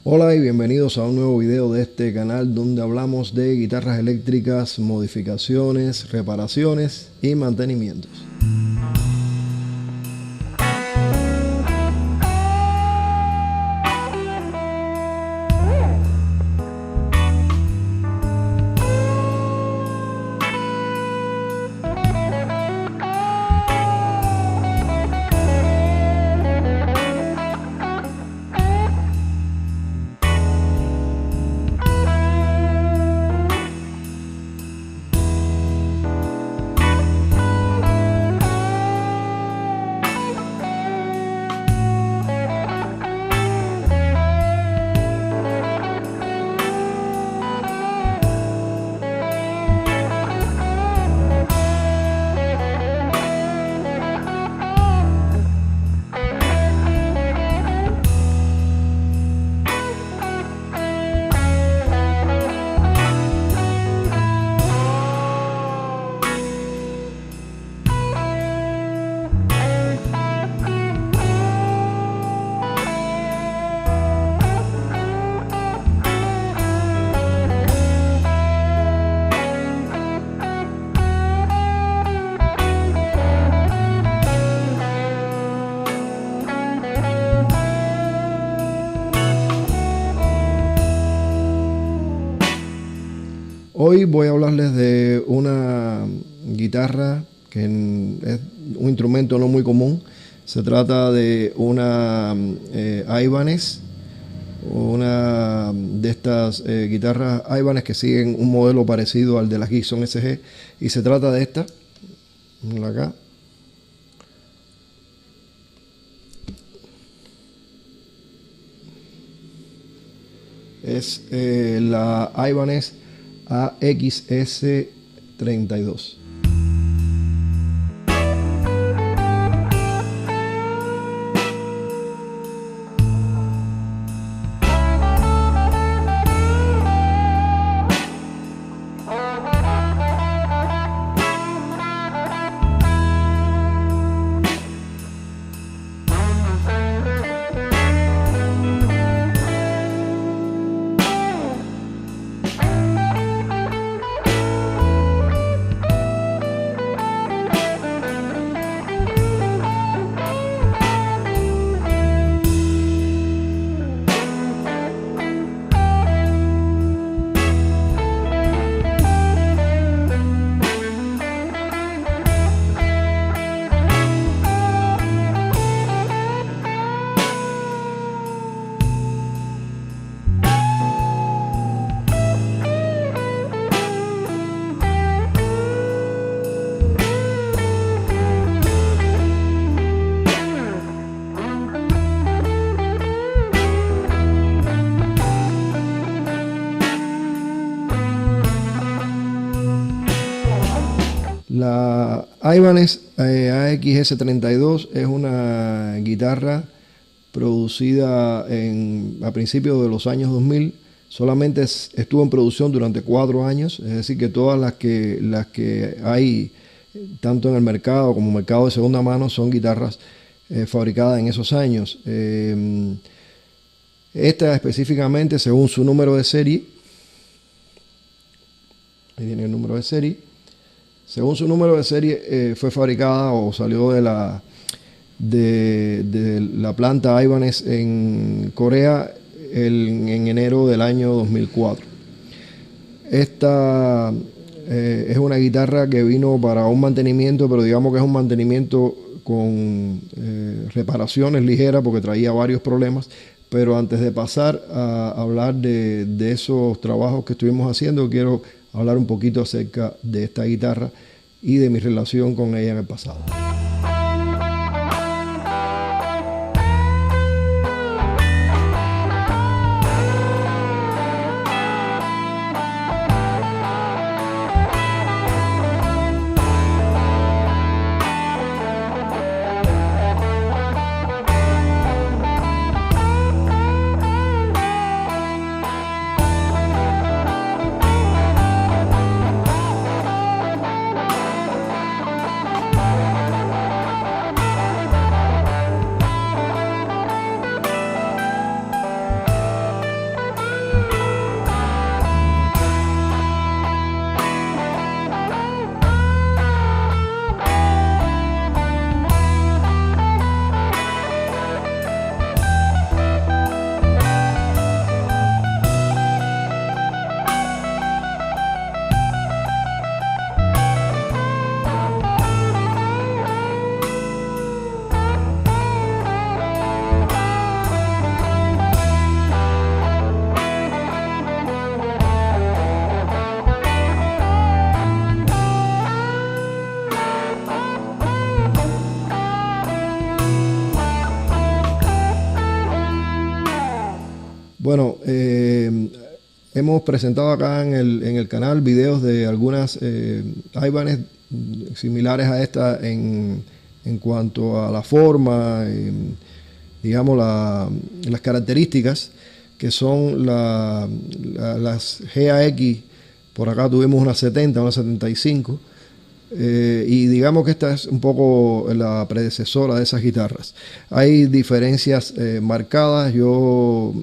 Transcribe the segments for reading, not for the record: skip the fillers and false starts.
Hola y bienvenidos a un nuevo video de este canal donde hablamos de guitarras eléctricas, modificaciones, reparaciones y mantenimientos. Hoy voy a hablarles de una guitarra que es un instrumento no muy común. Se trata de una Ibanez, una de estas guitarras Ibanez que siguen un modelo parecido al de la Gibson SG, y se trata de esta, acá. Es la Ibanez AXS32. Ibanez AXS32 es una guitarra producida a principios de los años 2000. Solamente estuvo en producción durante 4 años, es decir, que todas las que hay tanto en el mercado como mercado de segunda mano son guitarras fabricadas en esos años. Esta específicamente, según su número de serie, ahí tiene el número de serie. Según su número de serie, fue fabricada o salió de la planta Ibanez en Corea en enero del año 2004. Esta es una guitarra que vino para un mantenimiento, pero digamos que es un mantenimiento con reparaciones ligeras porque traía varios problemas. Pero antes de pasar a hablar de esos trabajos que estuvimos haciendo, quiero hablar un poquito acerca de esta guitarra y de mi relación con ella en el pasado. Bueno, hemos presentado acá en el canal videos de algunas Ibanez similares a esta en cuanto a la forma, digamos las características que son las GAX. Por acá tuvimos una 70, una 75. Y digamos que esta es un poco la predecesora de esas guitarras. Hay diferencias marcadas. Yo,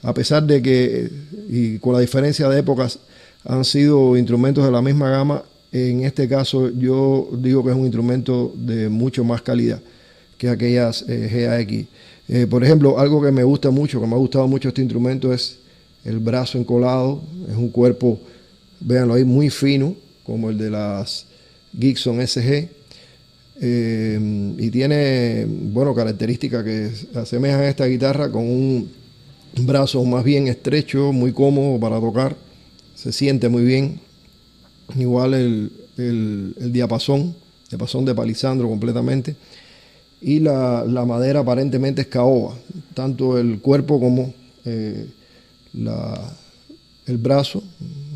a pesar de que, y con la diferencia de épocas, han sido instrumentos de la misma gama, en este caso yo digo que es un instrumento de mucho más calidad que aquellas GAX. Por ejemplo, algo que me gusta mucho, que me ha gustado mucho este instrumento es el brazo encolado. Es un cuerpo, véanlo ahí, muy fino, como el de las Gibson SG, y tiene, bueno, características que asemejan a esta guitarra, con un brazo más bien estrecho, muy cómodo para tocar, se siente muy bien. Igual el diapasón de palisandro completamente, y la madera aparentemente es caoba, tanto el cuerpo como el brazo.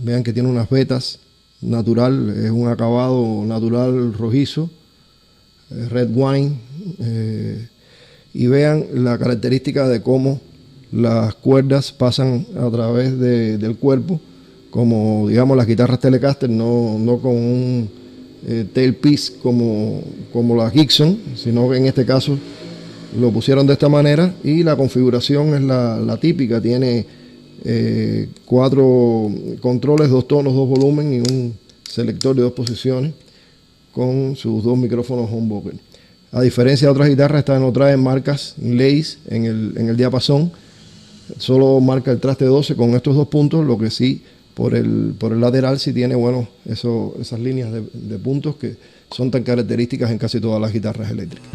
Vean que tiene unas vetas natural, es un acabado natural rojizo, red wine, y vean la característica de cómo las cuerdas pasan a través del cuerpo, como digamos las guitarras Telecaster, no con un tailpiece como la Gibson, sino que en este caso lo pusieron de esta manera, y la configuración es la típica. Tiene 4 controles, 2 tonos, 2 volumen y un selector de 2 posiciones con sus 2 micrófonos humbucker. A diferencia de otras guitarras, esta no trae marcas inlays en el diapasón, solo marca el traste 12 con estos 2 puntos, lo que sí por el lateral sí tiene, bueno, esas líneas de puntos que son tan características en casi todas las guitarras eléctricas.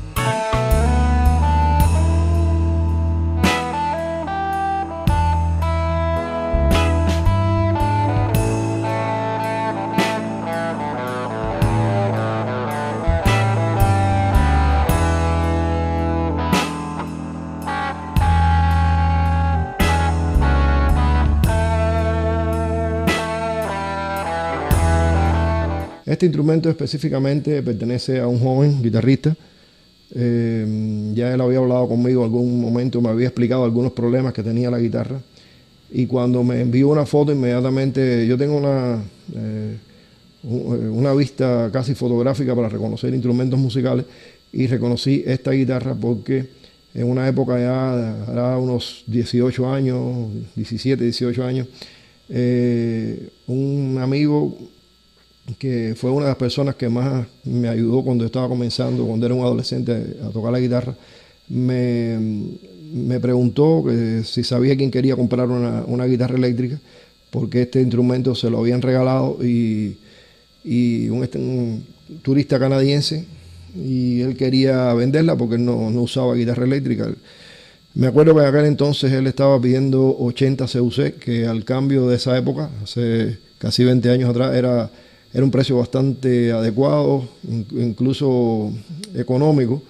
Este instrumento específicamente pertenece a un joven guitarrista. Ya él había hablado conmigo en algún momento, me había explicado algunos problemas que tenía la guitarra. Y cuando me envió una foto, inmediatamente, yo tengo una vista casi fotográfica para reconocer instrumentos musicales, y reconocí esta guitarra porque en una época ya, hará unos 18 años, 17, 18 años, un amigo que fue una de las personas que más me ayudó cuando estaba comenzando, cuando era un adolescente, a tocar la guitarra, me preguntó que si sabía quién quería comprar una guitarra eléctrica, porque este instrumento se lo habían regalado y un turista canadiense, y él quería venderla porque él no usaba guitarra eléctrica. Me acuerdo que en aquel entonces él estaba pidiendo 80 CUC, que al cambio de esa época, hace casi 20 años atrás, era un precio bastante adecuado, incluso económico,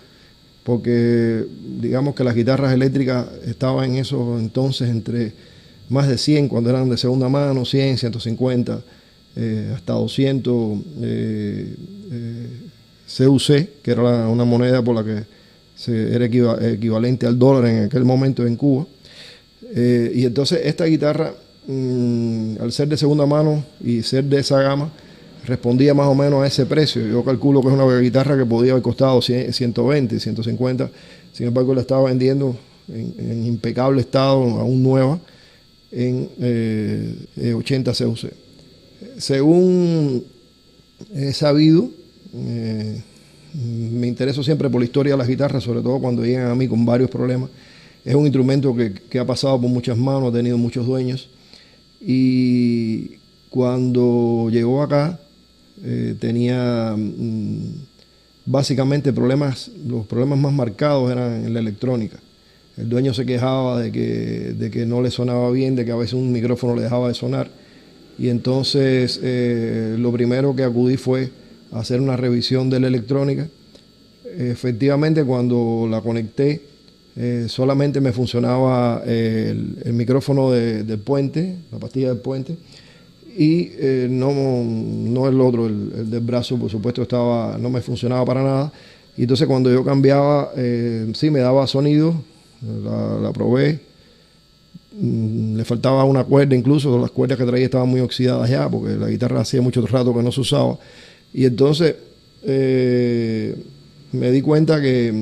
porque digamos que las guitarras eléctricas estaban en esos entonces entre más de 100, cuando eran de segunda mano, 100, 150, hasta 200 CUC, que era una moneda por la que era equivalente al dólar en aquel momento en Cuba. Y entonces esta guitarra, al ser de segunda mano y ser de esa gama, respondía más o menos a ese precio. Yo calculo que es una guitarra que podía haber costado 120, 150. Sin embargo, la estaba vendiendo en impecable estado, aún nueva, en 80 CUC. Según he sabido, me intereso siempre por la historia de las guitarras, sobre todo cuando llegan a mí con varios problemas. Es un instrumento que ha pasado por muchas manos, ha tenido muchos dueños, y cuando llegó acá tenía básicamente los problemas más marcados eran en la electrónica. El dueño se quejaba de que no le sonaba bien, de que a veces un micrófono le dejaba de sonar, y entonces lo primero que acudí fue a hacer una revisión de la electrónica. Efectivamente, cuando la conecté, solamente me funcionaba el micrófono del puente, la pastilla del puente, y no el otro, el del brazo, por supuesto, no me funcionaba para nada. Y entonces cuando yo cambiaba, sí me daba sonido, la probé. Le faltaba una cuerda, incluso las cuerdas que traía estaban muy oxidadas ya, porque la guitarra hacía mucho rato que no se usaba. Y entonces me di cuenta que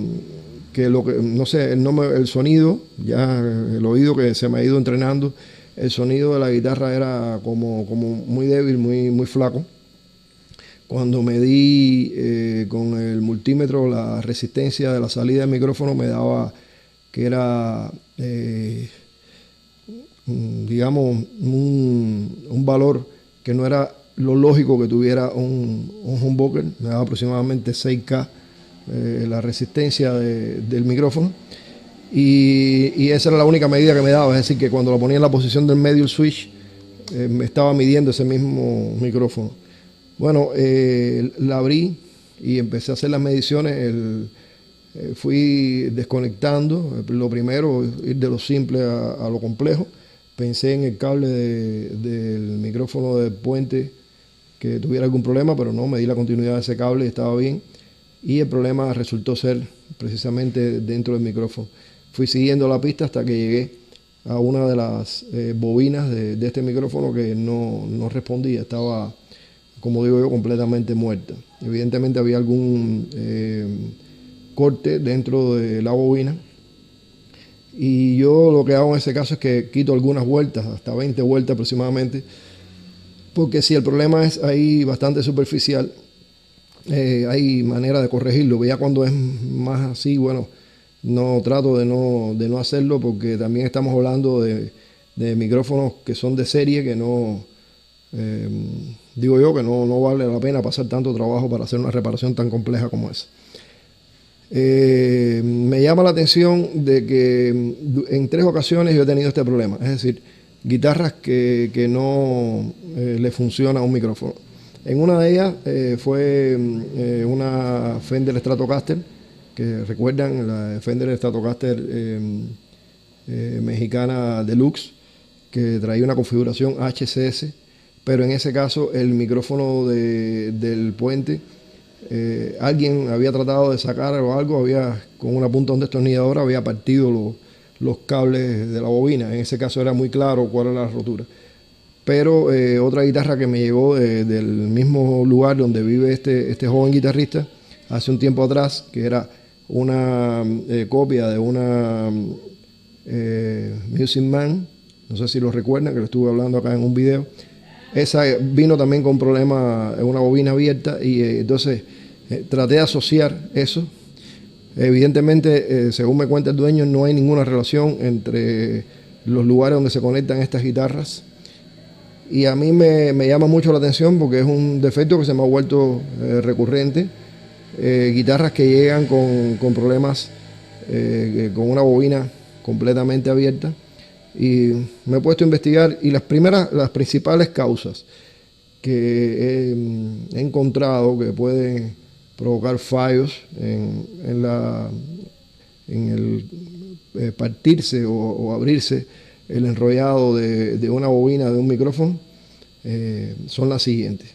no sé, el sonido, ya el oído que se me ha ido entrenando, el sonido de la guitarra era como muy débil, muy flaco. Cuando medí con el multímetro la resistencia de la salida del micrófono, me daba que era, digamos, un valor que no era lo lógico que tuviera un humbucker. Me daba aproximadamente 6K la resistencia del micrófono. Y esa era la única medida que me daba, es decir, que cuando lo ponía en la posición del medio, el switch, me estaba midiendo ese mismo micrófono. Bueno, la abrí y empecé a hacer las mediciones. Fui desconectando. Lo primero, ir de lo simple a lo complejo. Pensé en el cable del micrófono del puente que tuviera algún problema, pero no, medí la continuidad de ese cable y estaba bien. Y el problema resultó ser precisamente dentro del micrófono. Fui siguiendo la pista hasta que llegué a una de las bobinas de este micrófono que no respondía, estaba, como digo yo, completamente muerta. Evidentemente había algún corte dentro de la bobina, y yo lo que hago en ese caso es que quito algunas vueltas, hasta 20 vueltas aproximadamente, porque si el problema es ahí bastante superficial, hay manera de corregirlo. Ya cuando es más así, bueno, no trato de no hacerlo, porque también estamos hablando de micrófonos que son de serie, que digo yo que no vale la pena pasar tanto trabajo para hacer una reparación tan compleja como esa. Me llama la atención de que en 3 ocasiones yo he tenido este problema, es decir, guitarras que no le funciona un micrófono. En una de ellas fue una Fender Stratocaster, que recuerdan la Fender Stratocaster mexicana Deluxe, que traía una configuración HCS, pero en ese caso el micrófono del puente, alguien había tratado de sacar o algo, con una punta de un destornillador había partido los cables de la bobina. En ese caso era muy claro cuál era la rotura. Pero otra guitarra que me llegó del mismo lugar donde vive este joven guitarrista hace un tiempo atrás, que era una copia de una Music Man, no sé si lo recuerdan, que lo estuve hablando acá en un video. Esa vino también con problemas en una bobina abierta y entonces traté de asociar eso. Evidentemente, según me cuenta el dueño, no hay ninguna relación entre los lugares donde se conectan estas guitarras. Y a mí me llama mucho la atención porque es un defecto que se me ha vuelto recurrente. Guitarras que llegan con problemas, con una bobina completamente abierta. Y me he puesto a investigar y las principales causas que he encontrado que pueden provocar fallos en el partirse o abrirse el enrollado de una bobina de un micrófono son las siguientes.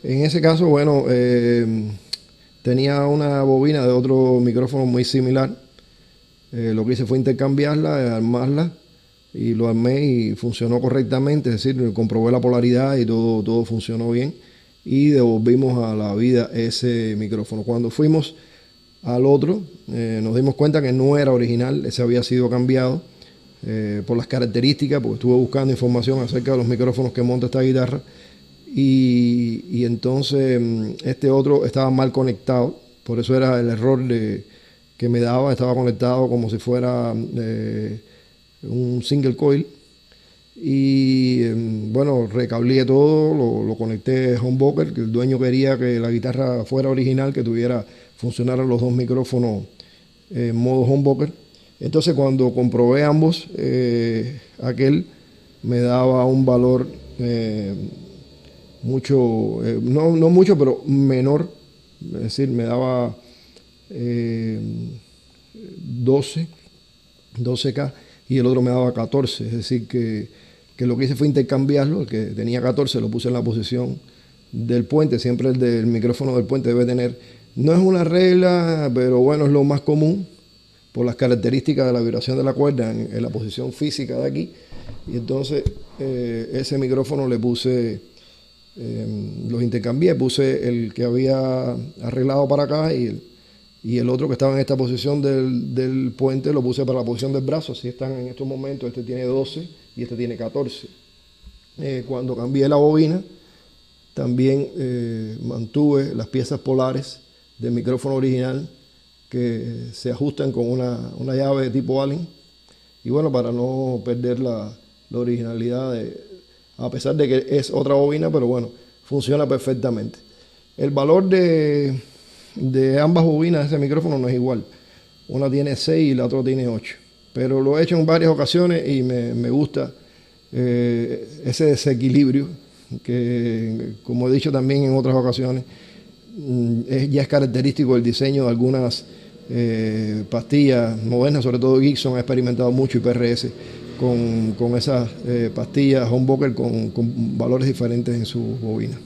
En ese caso, bueno, tenía una bobina de otro micrófono muy similar. Lo que hice fue intercambiarla, armarla, y lo armé y funcionó correctamente, es decir, comprobé la polaridad y todo funcionó bien. Y devolvimos a la vida ese micrófono. Cuando fuimos al otro, nos dimos cuenta que no era original, ese había sido cambiado por las características, porque estuve buscando información acerca de los micrófonos que monta esta guitarra. Y entonces este otro estaba mal conectado, por eso era el error que me daba, estaba conectado como si fuera un single coil. Y bueno, recableé todo, lo conecté humbucker, que el dueño quería que la guitarra fuera original, que funcionaran los dos micrófonos en modo humbucker. Entonces cuando comprobé ambos, aquel me daba un valor mucho, no mucho, pero menor, es decir, me daba 12K y el otro me daba 14, es decir, que lo que hice fue intercambiarlo, el que tenía 14 lo puse en la posición del puente, siempre el del micrófono del puente debe tener, no es una regla, pero bueno, es lo más común por las características de la vibración de la cuerda en la posición física de aquí, y entonces ese micrófono le puse, los intercambié, puse el que había arreglado para acá y el otro que estaba en esta posición del puente lo puse para la posición del brazo. Así están en estos momentos, este tiene 12 y este tiene 14. Cuando cambié la bobina, también mantuve las piezas polares del micrófono original que se ajustan con una llave de tipo Allen. Y bueno, para no perder la originalidad, a pesar de que es otra bobina, pero bueno, funciona perfectamente. El valor de ambas bobinas de ese micrófono no es igual. Una tiene 6 y la otra tiene 8. Pero lo he hecho en varias ocasiones y me gusta ese desequilibrio que, como he dicho también en otras ocasiones, ya es característico del diseño de algunas pastillas modernas, sobre todo Gibson ha experimentado mucho y PRS con esas pastillas humbucker con valores diferentes en sus bobinas.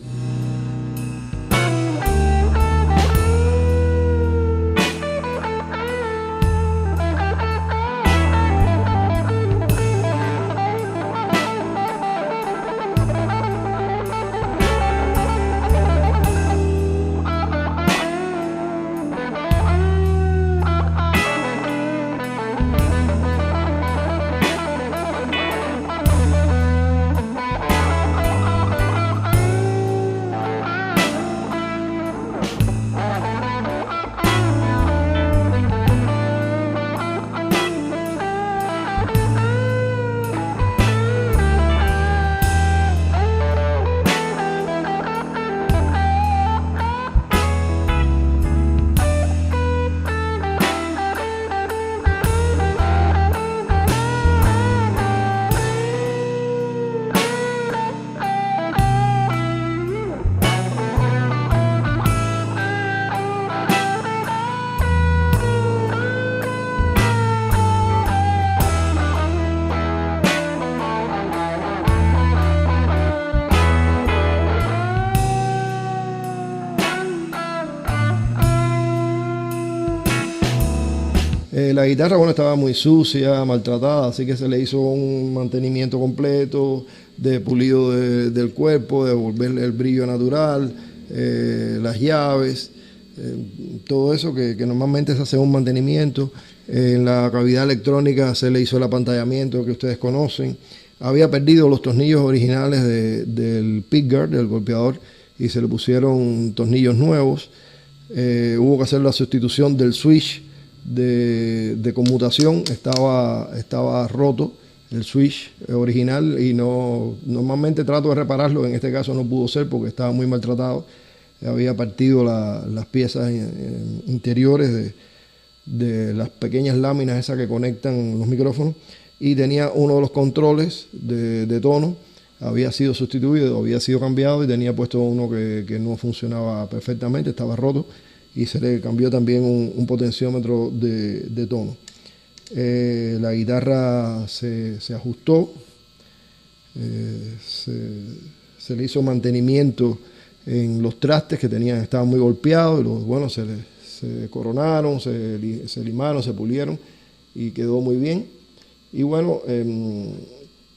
La guitarra, bueno, estaba muy sucia, maltratada, así que se le hizo un mantenimiento completo, de pulido del cuerpo, de devolverle el brillo natural, las llaves, todo eso que normalmente se hace un mantenimiento. En la cavidad electrónica se le hizo el apantallamiento que ustedes conocen. Había perdido los tornillos originales del pickguard, del golpeador, y se le pusieron tornillos nuevos. Hubo que hacer la sustitución del switch de conmutación, estaba roto el switch original y normalmente trato de repararlo, en este caso no pudo ser porque estaba muy maltratado, había partido las piezas interiores de las pequeñas láminas esas que conectan los micrófonos, y tenía uno de los controles de tono, había sido sustituido, había sido cambiado y tenía puesto uno que no funcionaba perfectamente, estaba roto, y se le cambió también un potenciómetro de tono. La guitarra se ajustó, se le hizo mantenimiento en los trastes que estaban muy golpeados, y se coronaron, se limaron, se pulieron y quedó muy bien. Y bueno,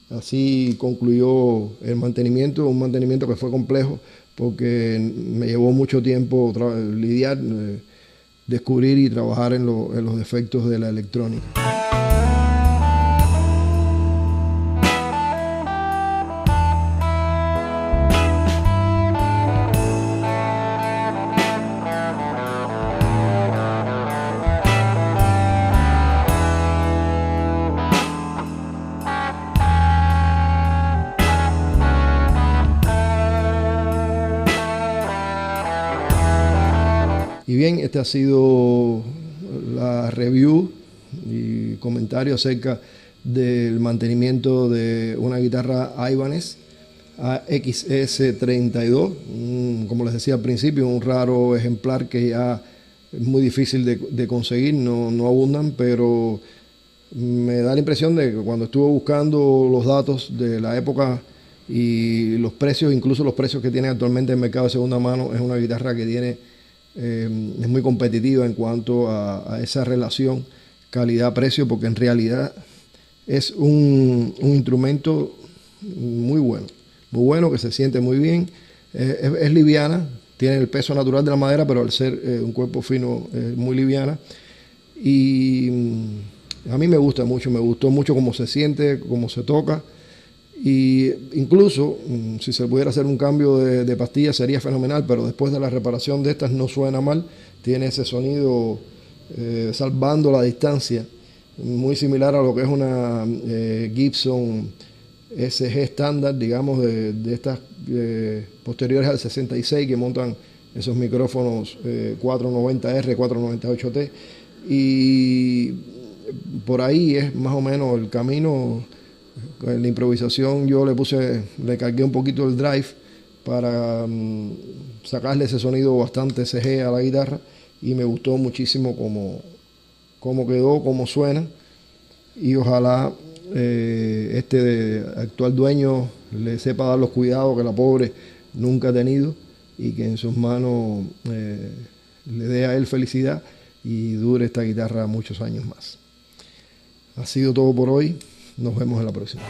así concluyó el mantenimiento, un mantenimiento que fue complejo porque me llevó mucho tiempo lidiar, descubrir y trabajar en los defectos de la electrónica. Y bien, este ha sido la review y comentario acerca del mantenimiento de una guitarra Ibanez AXS32, como les decía al principio, un raro ejemplar que ya es muy difícil de conseguir, no abundan, pero me da la impresión de que cuando estuve buscando los datos de la época y los precios, incluso los precios que tiene actualmente en el mercado de segunda mano, es una guitarra que es muy competitiva en cuanto a esa relación calidad-precio, porque en realidad es un instrumento muy bueno, que se siente muy bien, es liviana, tiene el peso natural de la madera, pero al ser un cuerpo fino es muy liviana, y a mí me gustó mucho cómo se siente, cómo se toca. Y incluso si se pudiera hacer un cambio de pastilla sería fenomenal, pero después de la reparación de estas no suena mal, tiene ese sonido salvando la distancia, muy similar a lo que es una Gibson SG estándar, digamos, de estas posteriores al 66 que montan esos micrófonos 490R, 498T, y por ahí es más o menos el camino. En la improvisación yo le cargué un poquito el drive para sacarle ese sonido bastante CG a la guitarra, y me gustó muchísimo cómo quedó, cómo suena, y ojalá este actual dueño le sepa dar los cuidados que la pobre nunca ha tenido y que en sus manos le dé a él felicidad y dure esta guitarra muchos años más. Ha sido todo por hoy, nos vemos en la próxima.